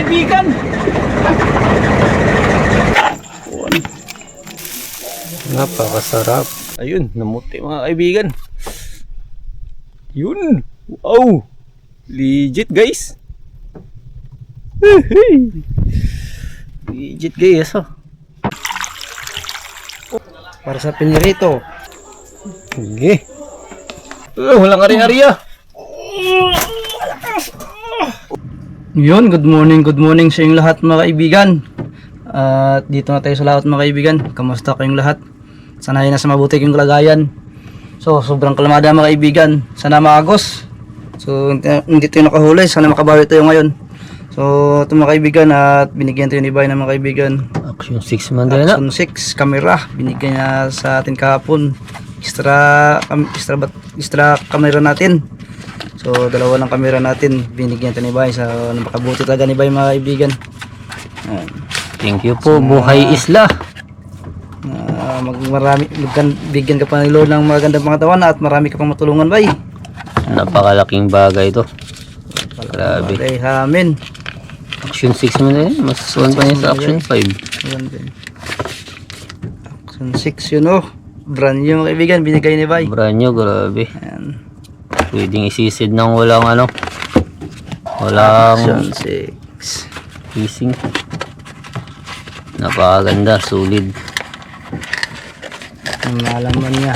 kaibigan. Napakasarap. Ayun, namuti mga kaibigan. Yun. Wow. Legit guys. Legit guys oh. Para sa pinirito. Sige. Walang ari-ari ah. Yun, good morning sa inyong lahat mga kaibigan. At dito na tayo sa lahat mga kaibigan. Kamusta kayong lahat? Sana ay nasa mabuti kayong kalagayan. So, sobrang kalamada mga kaibigan. Sana maagos. So, hindi tayo nakahuli. Sana makabawi tayo ngayon. So, ito mga kaibigan at binigyan tayo ni Bay ng mga kaibigan. Action 6 man din na. Action 6 camera. Binigyan niya sa atin kahapon. Extra camera natin. So, dalawa lang camera natin. Binigyan tayo ni Bay. So, napakabuti talaga ni Bay mga kaibigan. Thank you po, Buhay Isla. Bigyan ka pa ni Lord ng magandang pangatawan at marami ka pang matulungan Bay. Napakalaking bagay ito. Grabe. Bagay amin. Action 6 man din. Mas suwan pa niya sa Action 5. Action 6 yun oh. Brand new mga kaibigan. Binigay ni Bay. Brand new, grabe. Ayan. Pwedeng isisid ng walang ano. Walang Action 6. casing. Napakaganda, solid. Ang malaman niya.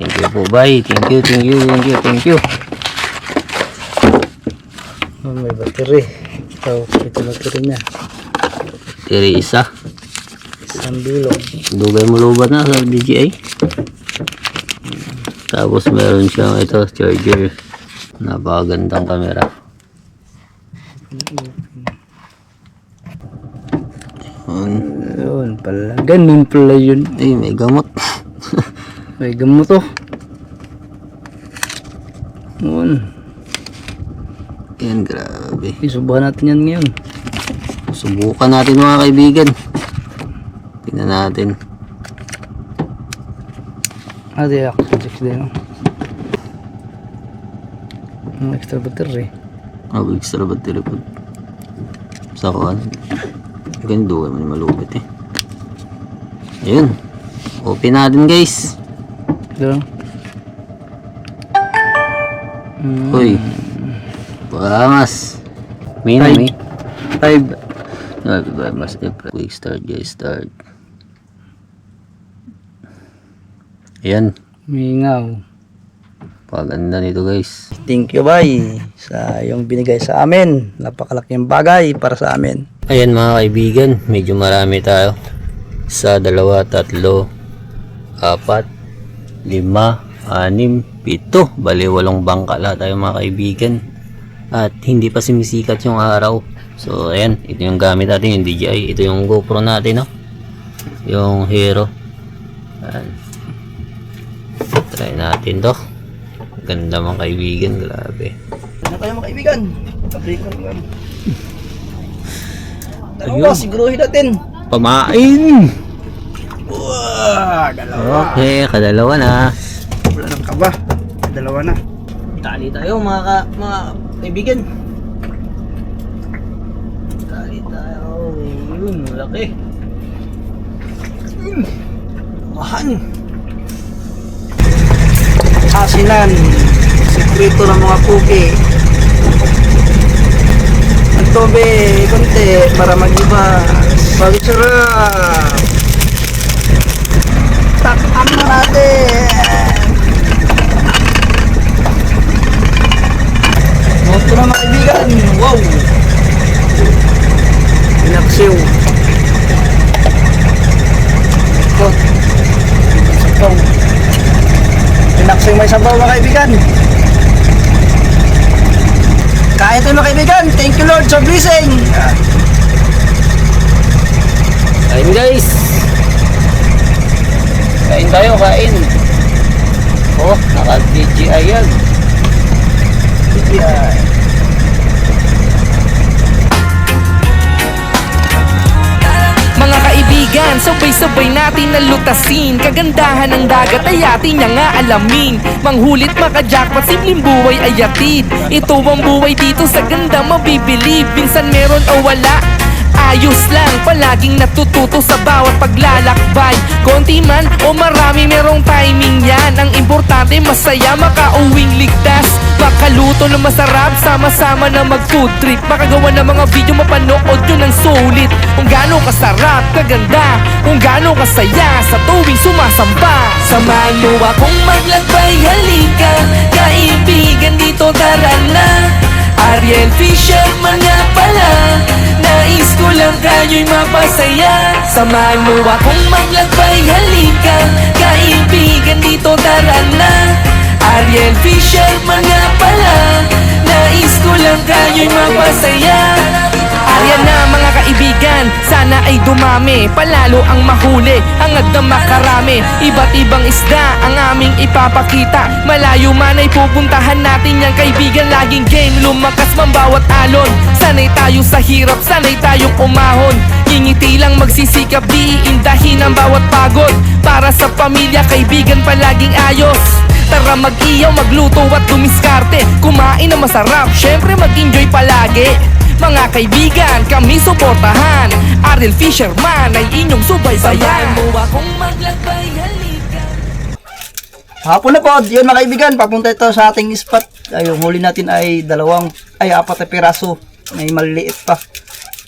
Thank you po, Bay. Thank you. Oh, may battery. Ito battery niya. Tiri isa. Isang bilog. Dugay mo lubat na sa DJI. Tapos meron siyang ito, charger. Napakagandang camera. Yun pala. Ganun pala yun. Ay, may gamot. May gamot oh. Yun. Yan, grabe. Isubukan natin yan ngayon. Subukan natin mga kaibigan. Tingnan natin. Di action 6 din oh. Ang extra battery. Extra battery po. Sa kuhan. Ganda man malupit eh. Ayun. Open natin guys. Ito. Uy. Pamas. May 5. Mas quick start guys, start. Ayan. Mingaw. Paganda nito guys. Thank you Bay sa yung binigay sa amin. Napakalaking bagay para sa amin. Ayan mga kaibigan, medyo marami tayo. 1, 2, 3, 4, 5, 6, 7. Bali 8 bangka lahat tayo mga kaibigan. At hindi pa sumisikat yung araw. So ayan, ito yung gamit natin, yung DJI. Ito yung GoPro natin, no? Yung Hero. Ayan. Try natin to. Ganda mga kaibigan, grabe. Ano tayo mga kaibigan? Update ko lang. Ayun. Siguruhin natin. Pamain! Wow, dalawa. Okay, kadalawa na. Wala nang kaba. Dalawa na. Tali tayo mga kaibigan. Tali tayo. Yun, malaki. Mahan. Asinan. Sekreto ng mga puki. Ang tobe, konti para mag-iba. Pag-sarap. Takpan mo natin. Moto na mga kaibigan. Wow. Pinaksiw. Ito. Sabaw. Pinaksiw may sabaw mga kaibigan. Kain tayo mga kaibigan. Thank you Lord sa blessing. Kain guys. Kain tayo, kain. Oh, naka-DJI yan. DJI. Mga kaibigan, naman sabay-sabay natin nalutasin. Kagandahan ng dagat ay atin niya nga alamin. Manghulit maka-jackpot, simpleng buhay ay atid. Ito ang buhay dito sa ganda mabibilib. Minsan meron o wala, ayos lang, palaging natututo sa bawat paglalakbay. Konti man o marami, merong timing yan. Ang importante masaya, makauwing ligtas. Makaluto na masarap, sama-sama na mag-food trip. Makagawa ng mga video, mapanood nyo ng sulit. Kung gaano kasarap, kaganda, kung gaano kasaya sa tuwing sumasamba. Samahan mo akong maglakbay, halika kaibigan, dito tara na. Ariel Fisherman nga pala, nais ko lang kayo'y mapasaya. Samahan mo akong maglakbay, halika kaibigan, dito tara na. Ariel Fisherman nga pala, nais ko lang kayo'y mapasaya. Ayan na mga kaibigan, sana ay dumami, palalo ang mahuli, hangad na makarami. Iba't ibang isda ang aming ipapakita, malayo man ay pupuntahan natin yan kaibigan. Laging game, lumakas man bawat alon. Sanay tayo sa hirap, sanay tayong umahon. Ngingiti lang magsisikap, di iindahin ang bawat pagod. Para sa pamilya kaibigan palaging ayos. Tara mag-iyaw, magluto at dumiskarte. Kumain na masarap, syempre mag-enjoy palagi. Mga kaibigan, kami suportahan. Ariel Fisherman ay inyong subaybayan. Samahan mo akong maglakbay, halika. Hapon na po, yun mga kaibigan, papunta ito sa ating spot. Ay, yung huli natin ay apat na piraso. May maliliit pa.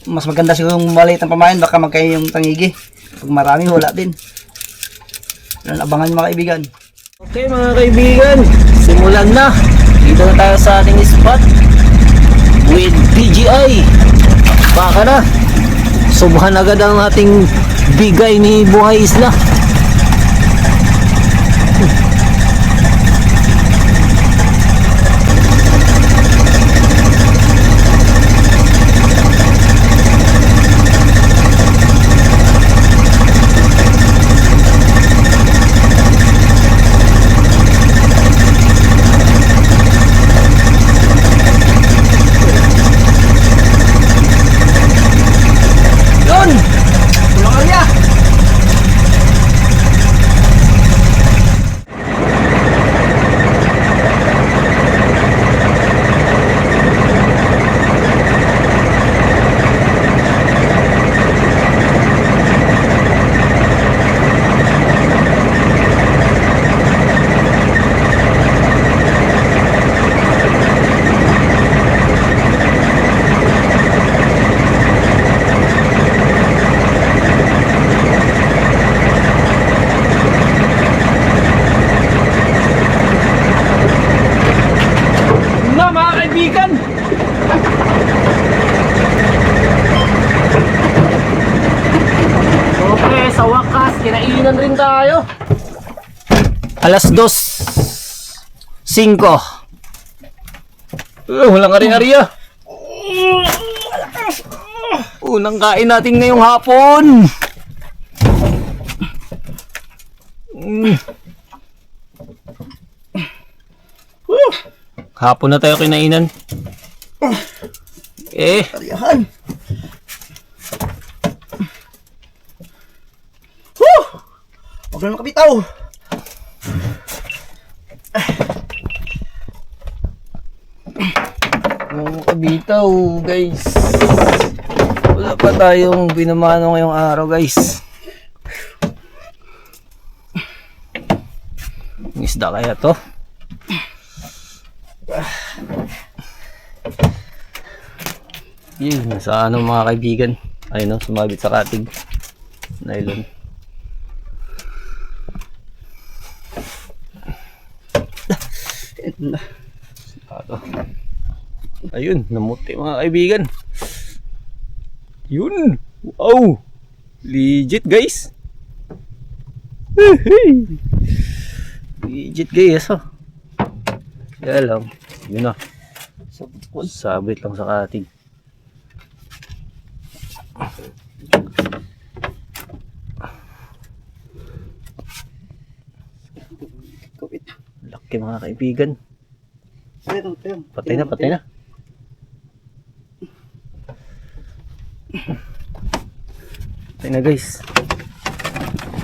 Mas maganda siguro yung maliit ang pamain, baka magkaya yung tangigi. Pag marami, wala din. Yan, abangan mga kaibigan. Okay mga kaibigan, simulan na. Dito na tayo sa ating spot with BGI. Baka na, subhan agad ang ating bigay ni Buhay Isla. Sa wakas, kinainan rin tayo. Alas 2:05. Walang ari-ari ah. Unang kain natin ngayong hapon. Hapon na tayo kinainan. Ariyahan. Huwag na makabitaw. Makabitaw guys. Wala pa tayong binamano ngayong araw guys. Ang isda kaya to? Yun, nasa ano mga kaibigan. Ayun o, sumabit sa katig. Nylon. Ayun, namuti mga kaibigan. Yun. Wow. Legit guys. Legit guys oh. Kaya lang. Yun na. Sabit lang sa katig. Laki mga kaibigan. Patay na, patay na. Patay na guys.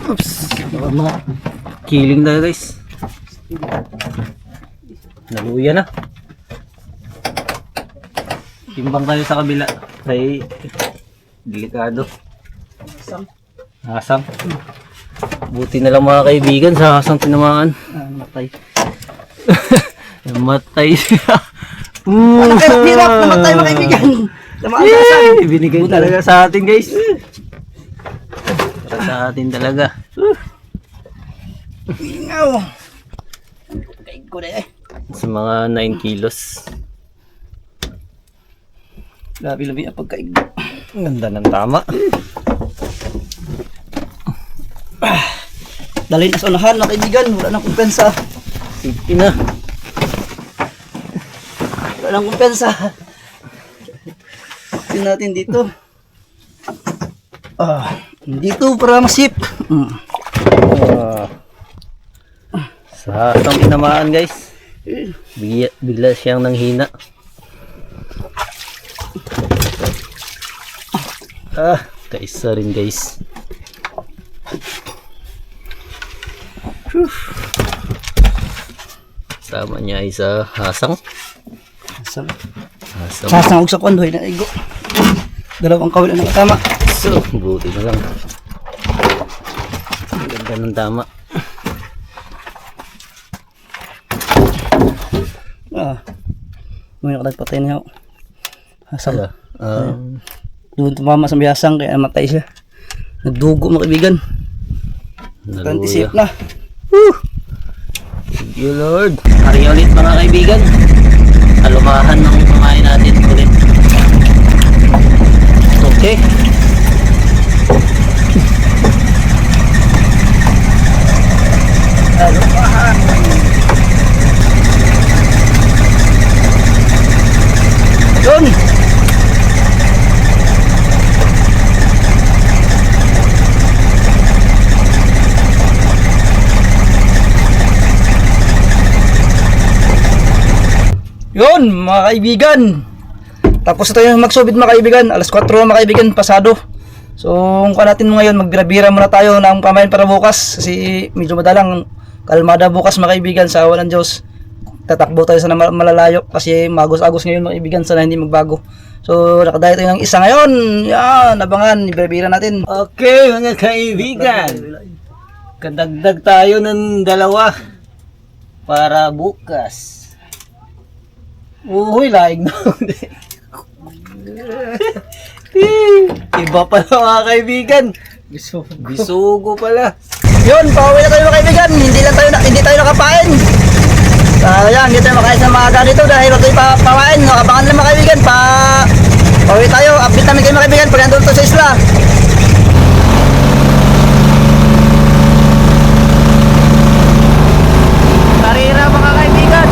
Oops. Mga kiling tayo guys. Naluya na. Timbang tayo sa kabila. Ay, delikado. Asang. Buti na lang mga kaibigan sa asang tinamaan. Matay. Namatay siya. Hirap namatay mga kaibigan. Tamaan sa asan. Binigay talaga sa atin guys. Para sa atin talaga. Ingaw. Kain ko na eh. Sa mga 9 kilos. Labi-labi ang pagkain. Ang ganda ng tama. Dalhin na sa unahan mga kaibigan. Wala nang kumpensa. Sige na. Wala nang kumpensa. Tingnan natin dito. Dito para masip. Sa asang tinamaan guys. Bigla siyang nanghina. Kaisa rin guys. Tama niya ay sa hasang. Hasang. Sasangog sa kondoy na igo. Dalawang kawil na nakatama. So, buti na lang. Ang ganda ng tama. May nakatagpatay niya. Hasang. Doon tumama sa biyasang kaya namatay siya. Nagdugo mga kaibigan. Kantisip na. Thank you Lord. Hari ulit mga kaibigan. Alumahan ng kumain natin ulit. Okay. Alumahan. Yun. Yun, mga kaibigan. Tapos na tayo magsubid mga kaibigan. Alas 4 na mga kaibigan, pasado. So, kung natin ngayon, magbira-bira muna tayo ng pamain para bukas. Kasi medyo madalang kalmada bukas mga kaibigan sa awan ng Diyos. Tatakbo tayo sa malalayo kasi magos-agos ngayon mga kaibigan, sana hindi magbago. So, nakadayo tayo ng isa ngayon. Yan, abangan, ibira-bira natin. Okay mga kaibigan. Kadagdag tayo ng 2 para bukas. Uy, laing na. Iba pala mga kaibigan. Bisugo pala. Yun, pauwi na tayo mga kaibigan. Hindi tayo nakapain. Ayan, hindi tayo makain sa mga ganito dahil wag tayo papawain. No? Abangan lang mga kaibigan. Pauwi tayo. Update namin kayo mga kaibigan pag nandun to sa isla. Karira mga kaibigan.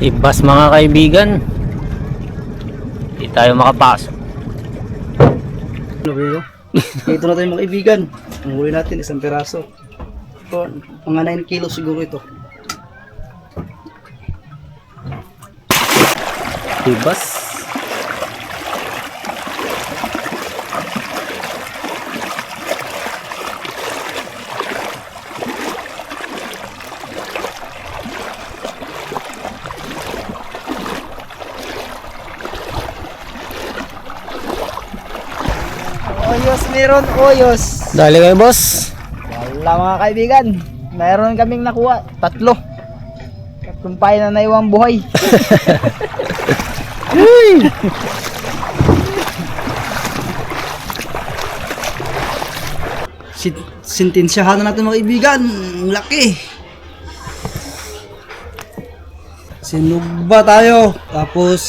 Ibas mga kaibigan. Hindi tayo makapasok. Ito na tayo mga kaibigan. Ang huli natin, 1 peraso. Ito, mga 9 kilo siguro ito. Ibas. Oyos meron, oyos. Dali kayo, boss. Wala mga kaibigan. Meron kaming nakuha. Tatlong pain na naiwang buhay. Sintensyahan na natin mga kaibigan. Ang laki. Sinugba tayo. Tapos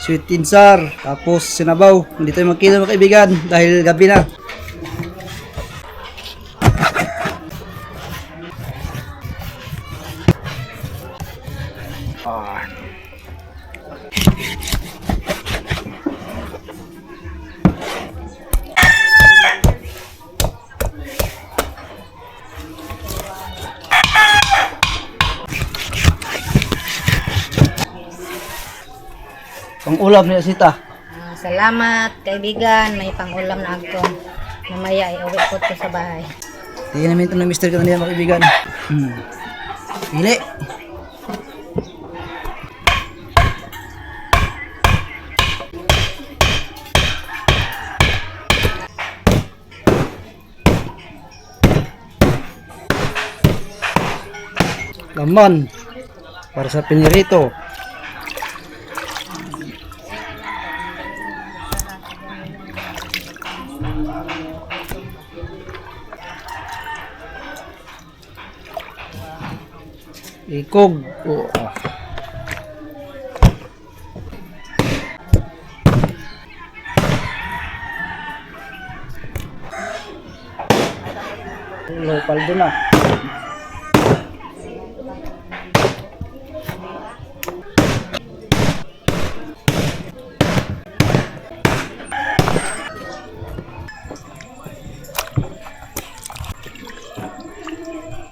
sweet tinsar. Tapos sinabaw. Hindi tayo magkita mga kaibigan dahil gabi na. Pang-ulam niya sita. Salamat kaibigan, may pangulam na ako. Mamaya ay uwi ko to sa bahay. Tingnan namin ito ng mister ka na niya mga kaibigan. Pili. Laman para sa pinirito. Ikog. Oh. Local doon na.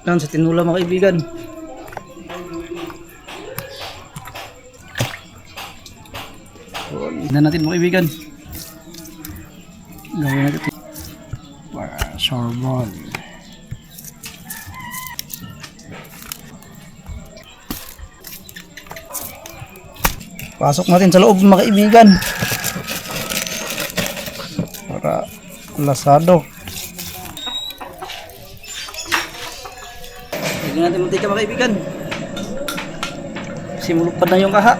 Yan sa tinula mga kaibigan. Tignan natin mga kaibigan. Gawin natin ito. Sorbon. Pasok natin sa loob mga kaibigan. Para lasado. Tignan natin mantika mga kaibigan. Simulupad na yung kaha.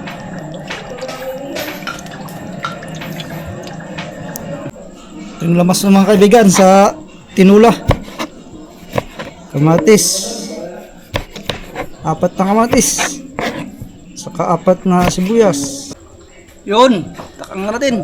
Yung lamas ng mga kaibigan sa tinula. Kamatis. 4 na kamatis. Saka 4 na sibuyas. Yun, takang na natin.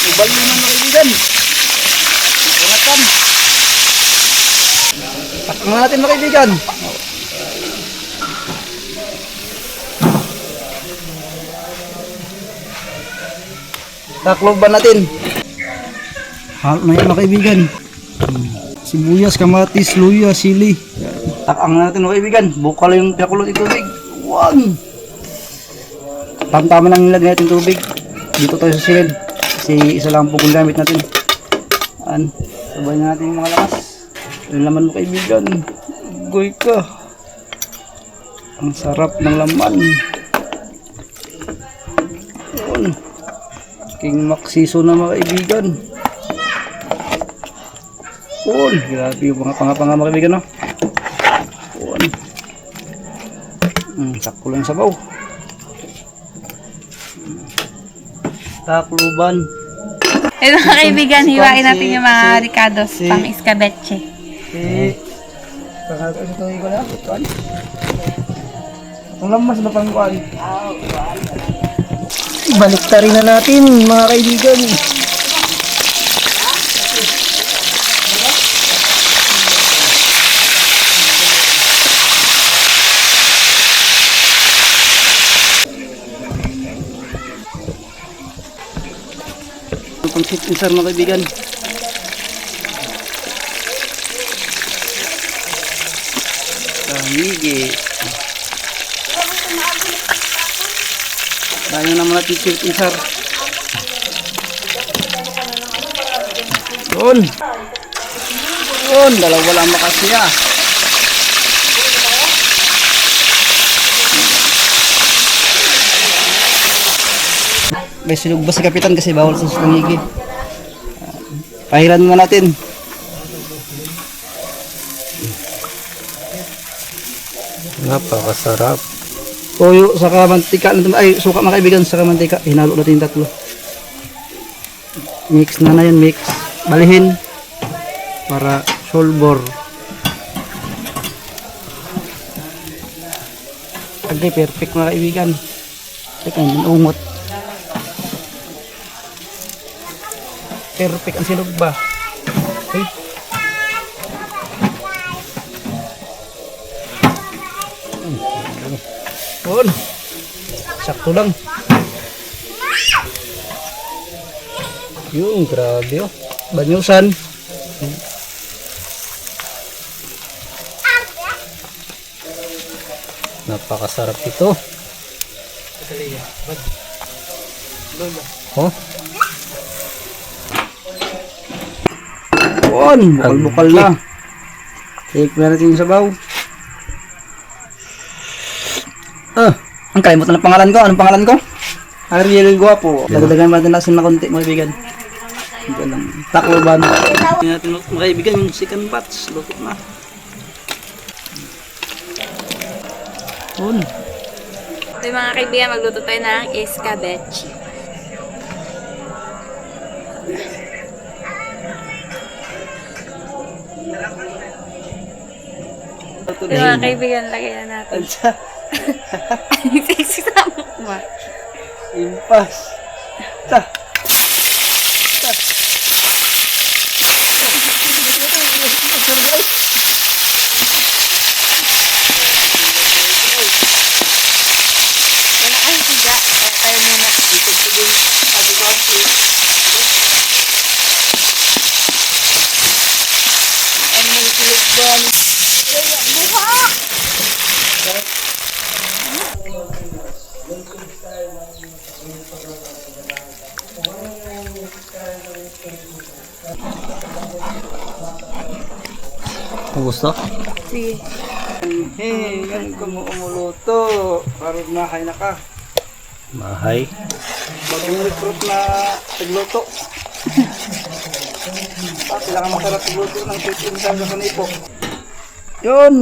Ibal mo na mga kaibigan. Ikuratan. Takang na natin mga kaibigan. Takloban natin. Halo na yan mga kaibigan. Sibuyas, kamatis, luya, sili. Takang na natin mga kaibigan. Bukal yung pinakulot ng tubig. One. Tama-tama lang nilagay natin tubig. Dito tayo sa silid. Kasi isa lang po kung gamit natin. Sabay na natin yung mga lakas. Yung laman mo kaibigan. Goy ka. Ang sarap ng laman. Yun. King maksiso na mga kaibigan. Yun. Grabe yung mga panga-panga mga kaibigan. No? Yun. Sakto lang sabaw. Takluban. Ito mga kaibigan, hiwain natin yung mga ricados pang escabeche. Pangalan ito ko na. Ang lamas na pangkuan. Baliktarin na natin mga kaibigan. Pang sweet and sour mga kaibigan. Kamigi. Tayo naman natin sweet and sour. Yun. Yun, dalawa lang makasya. May sinugba sa kapitan kasi bawal sa sangigi. Pahiran mo natin. Napakasarap. Toyo saka mantika, ay suka mga kaibigan, saka mantika. Hinalo natin yung tatlo. Mix na yan, mix. Balihin para solbor. Okay, perfect mga kaibigan. Teka, hindi ungot. Perfect ang sinugba. Okay. Yun. Sakto lang. Yun, grabe oh. Banyusan. Napakasarap ito. Oh, Yun, bukal-bukal na. Take na natin yung sabaw. Ang kalimutan ng pangalan ko. Anong pangalan ko? Ariel Guapo. Dagdagan natin natin na konti mga kaibigan. Ito lang. Takloban. Tingnan natin mga kaibigan yung second batch. Luto na. Yun. So mga kaibigan, magluto tayo ng escabeche. So mga kaibigan, lagay na natin. Ang sexy sa mukha. Impas. Ta. Wala kayo tiga. Tayo muna. And may kilig doon. gusto? Sige. Hey, ganun ka mo umuluto. Para mahay na ka. Mahay. Bagong recruit na tagluto. Kailangan masarap tagluto ng chicken sa kanipo. Yun!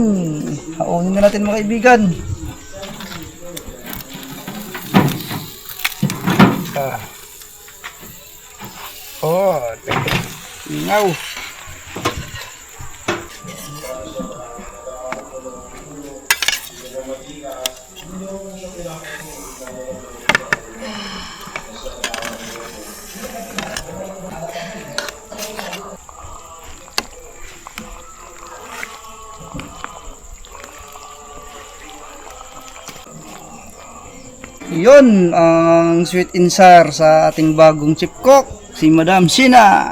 Haunin na natin mga kaibigan. Oh, ingaw. Yun ang sweet and sour sa ating bagong chip cook, si Madam Sina.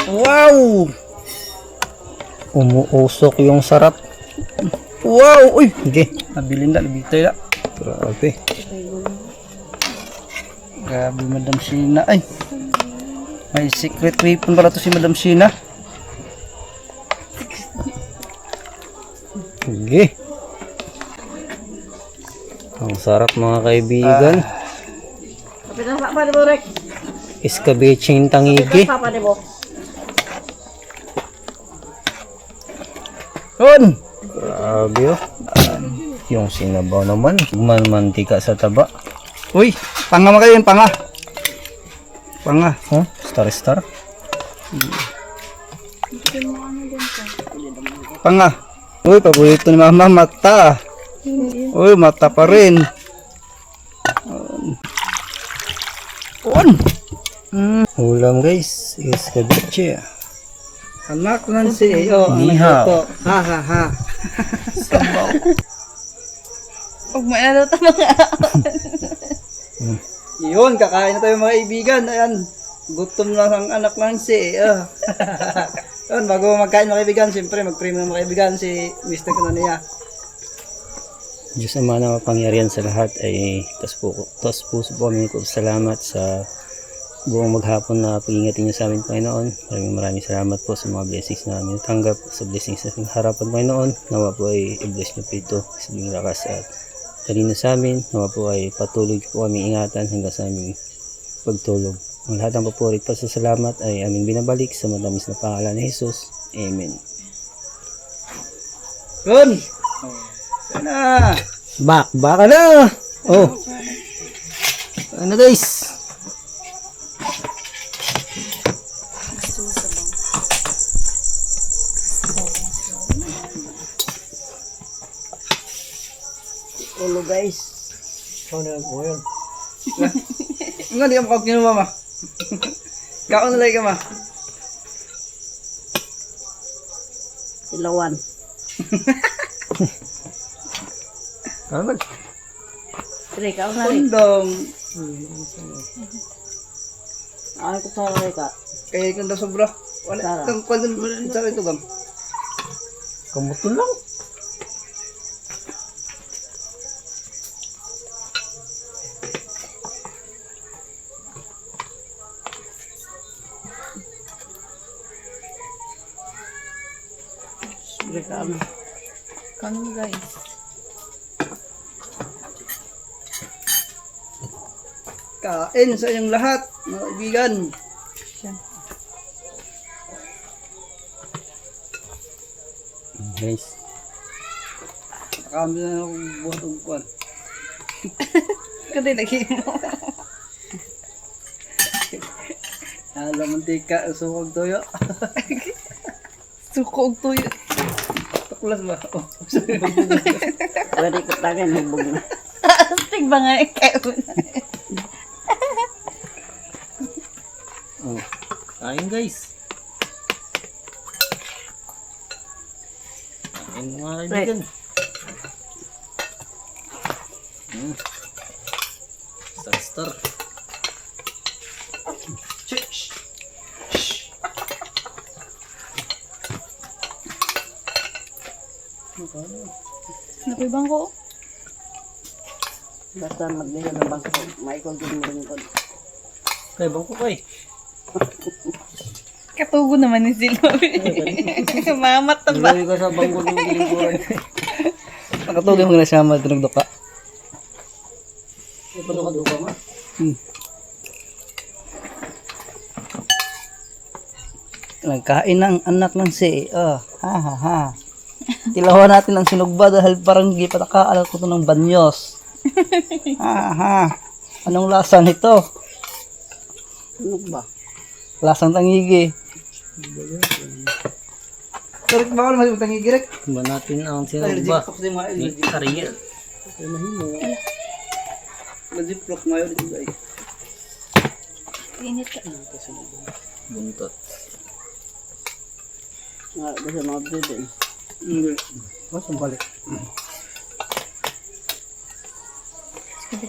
Wow! Umuusok yung sarap. Wow! Uy! Sige. Nabilin na, nabitay na. Grabe. Grabe Madam Sina. Ay! May secret weapon pala to si Madam Sina. Sige. Ang sarap mga kaibigan. Escabecheng tangigi. Yun! Grabe oh. Yung sinabaw naman. Mantika sa taba. Uy! Panga mo kayo yun, panga. Panga. Huh? Star. Panga. Uy, paborito ni Mama, mata. Uy, mata pa rin. On. Ulam guys. Escabeche. Anak ng CEO. Ni hao. Ha ha ha. Huwag mo na daw ito mga Yun, kakain na tayo mga kaibigan. Ayan, gutom lang ang anak ng CEO. Yun, bago magkain mga kaibigan, siyempre mag-pray na mga kaibigan si Mr. Kananiya. Diyos Ama na mapangyarihan sa lahat ay tas puso po kami ko salamat sa buong maghapon na pag-ingatin niyo sa amin, Panginoon. Maraming salamat po sa mga blessings na namin natanggap, sa blessings na harapan, Panginoon. Nawa po ay i-bless niyo po ito sa aming lakas at talino sa amin. Nawa po ay patuloy po kami ingatan hanggang sa aming pagtulog. Ang lahat ng papuri at pasasalamat ay aming binabalik sa matamis na pangalan ni Jesus. Amen. Yun! Yan na! Baka na! Oh! Ano guys? Ulo guys. Ano yan po yun? Nga di ka makakag kinuha ma. Kaon na lang ka ma. Ilawan. Ano? Sige, ikaw na rin. Kondom. Ay, ko sa rin ka. Kaya ikang daw sobra. Wala. Tara. Kang kondom. Saan ito gam? Kamuto lang. Sige, ikaw na. Kano guys? Kain sa inyong lahat, mga kaibigan. Guys. Nakakami na akong buhat ng kuwan. Kasi lagi mo. Alam mantika, sukog toyo. Suko og tuyo. Tuklas ba? Oh, Pwede ko tagan, hubog na. Astig ba nga ikaw na? Oh. Kain guys. Kain mga kaibigan. Star. Napibang ko. Basta magbila ng bangko. Michael din mo rin ko. Kaya bang ko kay? Katugo naman ni sila. Mamat na ba? Lagi ka sa bangko ng bilingkuran. nakatugay mo na siya madrugdok ka. Ito ka duka ma? Nagkain ng anak ng si. Oh, ha ha ha. Tilawan natin ang sinugba dahil parang gipatakaal ko to ng banyos. Ha ha. Anong lasa nito? Ano ba? Lasang tangigi. Correct ba ako naman tangigi rek? Ba natin ang Allergic sinugba talks din mga ni allergic. Ariel. Allergic talks mga yun guys. Init ka. Buntot. Basta magbila din. Mas balik.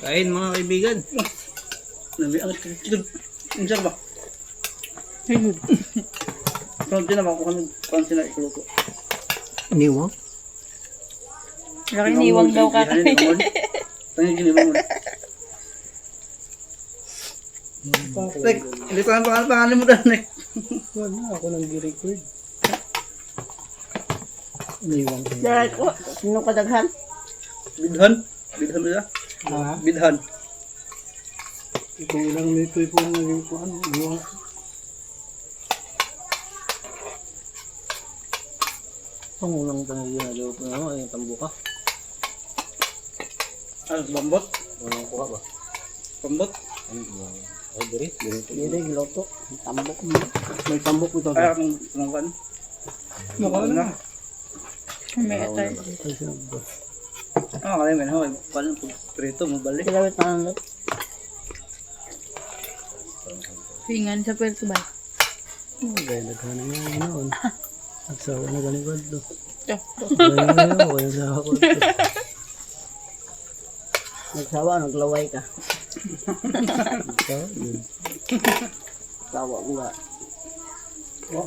Kain mga kaibigan. Nabi ang kitid. Insan ba? Pronto na ba kung konti na ikuluto. Iniwang? Laki niwang daw ka. Tangigi ni mo. Tek, hindi ko ang pangalan mo doon, Nek. Wala, ako nang gi-record. Dahil ko, sino kadaghan? Bidhan? Bidhan ba siya? Bidhan. Kung ilang minuto po ang naging po, ano, iwang. Ang unang tanong ginagawa po na ay tambuka. Ano, bambot? Unang kuha ba? Bambot? Ay, diri. Hindi, giloto. Tambok mo. May tambok ito. Ay, akong kumangkan. Kumangkan na. May atay. Ah, kaya man, hoy. Paano po prito mo balik? Kilawit na lang. Hingan sa pwede ba? Gaya naghanap nga noon. At sa ako na galing kwento. Ito. Gaya sa ako. Nagsawa, naglaway ka. Sawa mo nga.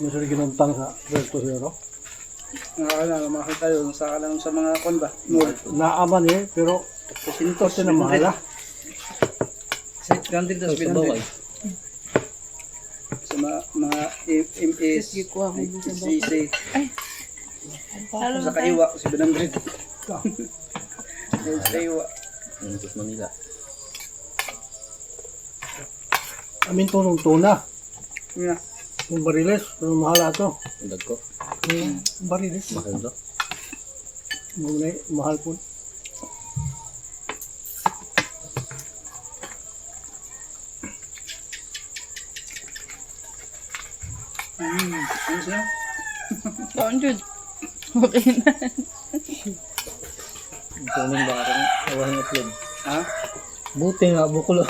Masuri ginuntang sa Puerto Zero. Nakakala, makakita yun. Sa lang sa mga kon ba? Mall. Naaman eh, pero Sintos na mahala. Kasi 100 tas 100. MS, CC. Sa kaiwa, 700. Sa kaiwa. Tapos Manila. Amin to nung tuna. Yeah. Yung bariles, yung mahal ato. Ang dag ko. Yung bariles, Mahal to. mahal po. Ano siya? Kaon jud. Okay na. Tunong barang. Awahin upload. Ha? Buti nga, bukulo.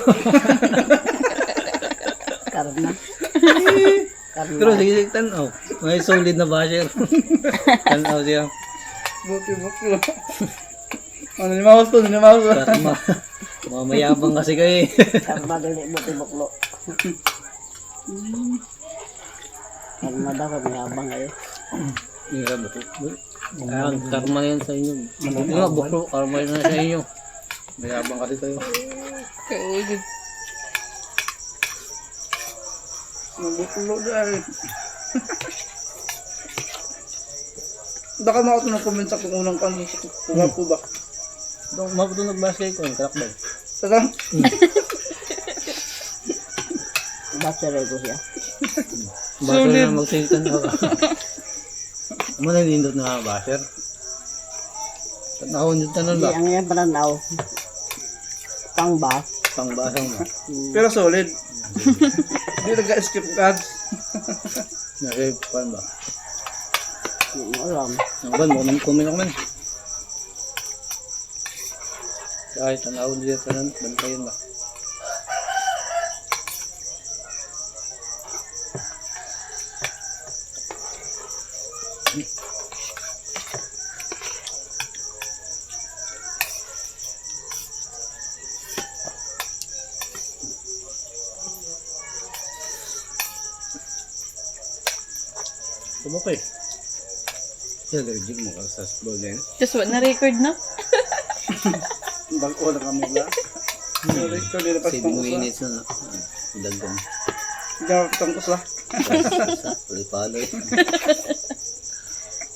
Karma. Pero sige, sige, tanaw. May solid na basher. Tanaw siya. Buti. Ano ni mouse to? Karma. Mamayabang kasi kayo eh. Karma dili buti buklo. Karma daw may abang kayo. Iya, buti. Ang karma yan sa inyo. Hindi nga, buklo. Karma yan sa inyo. Mayabang kasi kayo. Kaon jud. Buklo dahil. Baka mga ito nag-comment sa kung unang kanto sa po ba? Mga ito nag-basket ko, kalakbay. Saka? Bachelor ko siya. Basher na magsintan ako. Ano na nindot na basher? At nakawin yung tanon Di ba? ang yan pananaw. Pangbas. Pangbasang mo. Pero solid. Hindi nag-skip cards. Nag-skip pan ba? Hindi mo alam. Ang ban mo, kumin ako man. Kahit tanawin dito tanan, bantayan ba? Subok eh. Sila allergic mo ka sa ball na yun. Just what na record no? Bago na kami ba? Ito nila pas 7 pang usla. minutes na. Dagdag. Hindi ako pang usla. Pali-palo.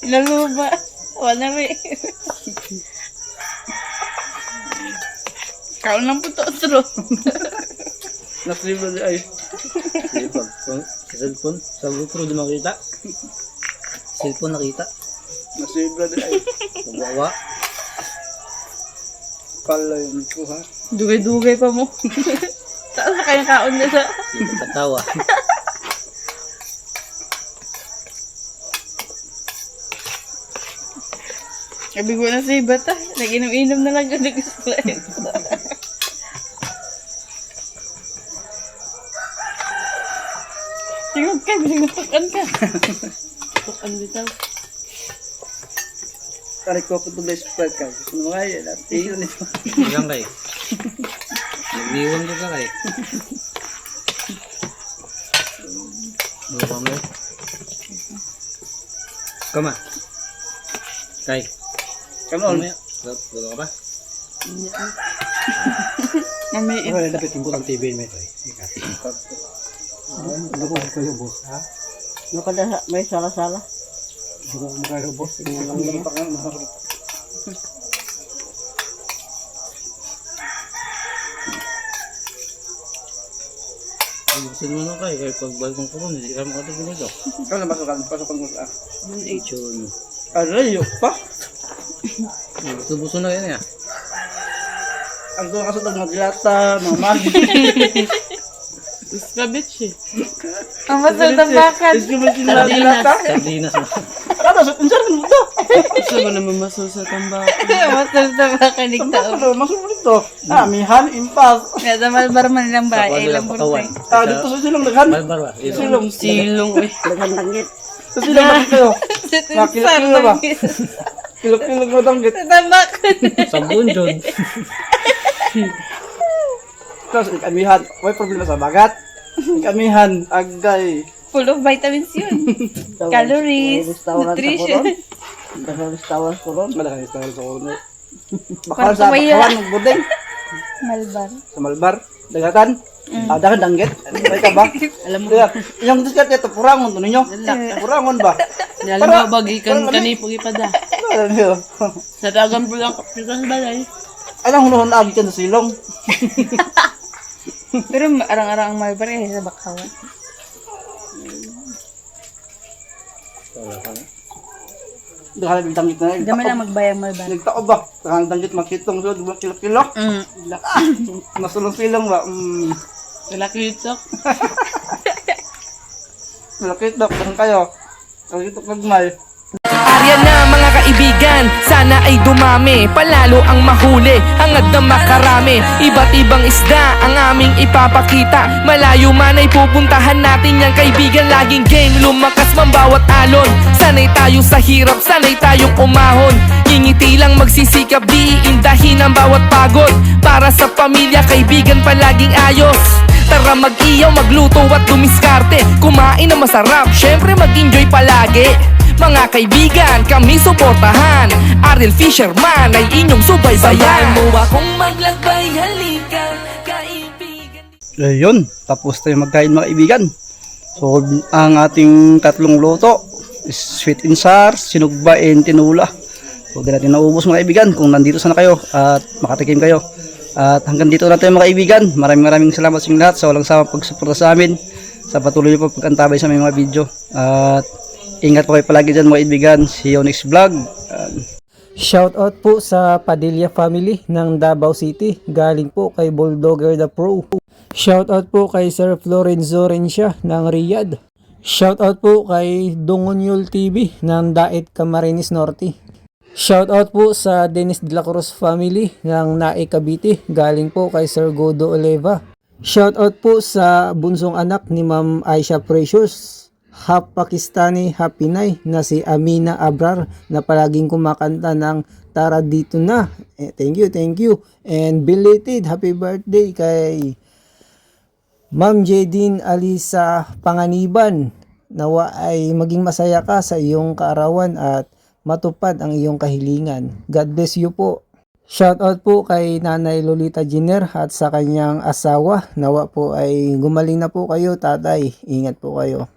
Laluba. Wala rin. Kaon lang po to, tro. Naslim na ay. Sa cellphone. Sa GoPro di makita. Cellphone nakita. Naslim na ay. Nabawa. Pala yun ko ha. Dugay-dugay pa mo. Saan na kayang kaon na sa... Hindi ka katawa. Sabi ko na sa iba ta. Nag-inom-inom na lang yung nag-slide. Tingog ka, binatukan ka. Tukan bitaw. Tarik ko po ito na spread ka. Gusto mo nga yan. Tingin nito. Ilang kay. Nagniwan ka kay. Ano mo? Kama. Kay. Come on. Galo ka ba? Mami, Ay, napitin ko ng TV may tayo. Ano ko kayo, boss, ha? Ano ka na may sala-sala? Ano ko kayo, boss? Ayusin mo na kay. Kaya pagbalik ng kurong, hindi ka makatigilig ako. Ikaw na pasukan. Pasukan mo sa. Chun. Aray, yuk pa. Buso na yan ya. Ang doon kaso ng mga dilata, mga mali. Iskabit siya. Ang masal tambakan. Is yung mga dilata. Sardinas na. Ano, sa pinsaran mo ito. Gusto ko naman masal sa tambakan. Masal tambakan ni tao. Ano, masunod ito. Amihan, impact. Kaya malbar man nilang ba? Ilang Pakawan. bursay. Dito sa silong daghan. Barbar ba? Silong. Silong eh. Lagang tanggit. Sa silong daghan kayo. Nakilala ba? Kilok-kilok mo tanggit. Sa tambakan. Sabon, John. Tapos, ikamihan. May problema sa bagat. Ikamihan, agay. Full of vitamins yun. Calories, nutrition. Sa restaurant ko ron. Malaki ito sa ulo. Parang Baka sa tumaya. bakawan ng budeng. Malbar. Sa Malbar. Dagatan. Dahil danggit? May ka ba? Alam mo. Yung diskat ito, purangon to ninyo. Purangon ba? Alam mo, bagikan kanipo ipada. Sa dagan po lang kapito sa balay. Alam mo na agi ka sa silong. Pero arang-arang ang may pare sa bakawan. Dahil danggit na. Gamay lang magbayang may ban. Nagtao ba? Dahil danggit makitong so, kilo-kilo. Nasulong silong ba? Kalaki itok. Malakit daw, kung kayo. Malakit magmay. Arya na mga kaibigan, sana ay dumami, palalo ang mahuli, hangad na makarami. Iba't ibang isda ang aming ipapakita, malayo man ay pupuntahan natin yang kaibigan. Laging game, lumakas man bawat alon, sanay tayo sa hirap, sanay tayong umahon. Ngingiti lang magsisikap, di iindahin ang bawat pagod, para sa pamilya, kaibigan palaging ayos. Tara mag-iyaw, magluto at dumiskarte, kumain na masarap, syempre mag-enjoy palagi. Mga kaibigan, kami suportahan, Ariel Fisherman ay inyong subaybayan. Sabayan mo akong maglakbay, halika, kaibigan. Ayun, tapos tayo magkain mga kaibigan. So, ang ating tatlong luto is sweet and sour, sinugba and tinula. So, di natin naubos mga kaibigan kung nandito sana kayo at makatikim kayo. At hanggang dito na tayo mga kaibigan. Maraming salamat sa inyo lahat sa walang sawang pagsuporta sa amin, sa patuloy po pag-antabay sa aming mga video. At ingat po kayo palagi dyan mga kaibigan. See you next vlog. Shoutout po sa Padilla family ng Davao City. Galing po kay Bulldogger the Pro. Shoutout po kay Sir Florenzo Rencia ng Riyadh. Shoutout po kay Dungonyul TV ng Daet Camarines Norte. Shoutout po sa Dennis de la Cruz family ng Nae Cavite. Galing po kay Sir Godo Oleva. Shoutout po sa bunsong anak ni Ma'am Aisha Precious, half Pakistani, half Pinay, na si Amina Abrar, na palaging kumakanta ng Tara Dito Na. Thank you. And belated happy birthday kay Ma'am Jedin Alisa Panganiban. Nawa ay maging masaya ka sa iyong kaarawan at matupad ang iyong kahilingan. God bless you po. Shoutout po kay Nanay Lolita Jenner at sa kanyang asawa. Nawa po ay gumaling na po kayo, tatay. Ingat po kayo.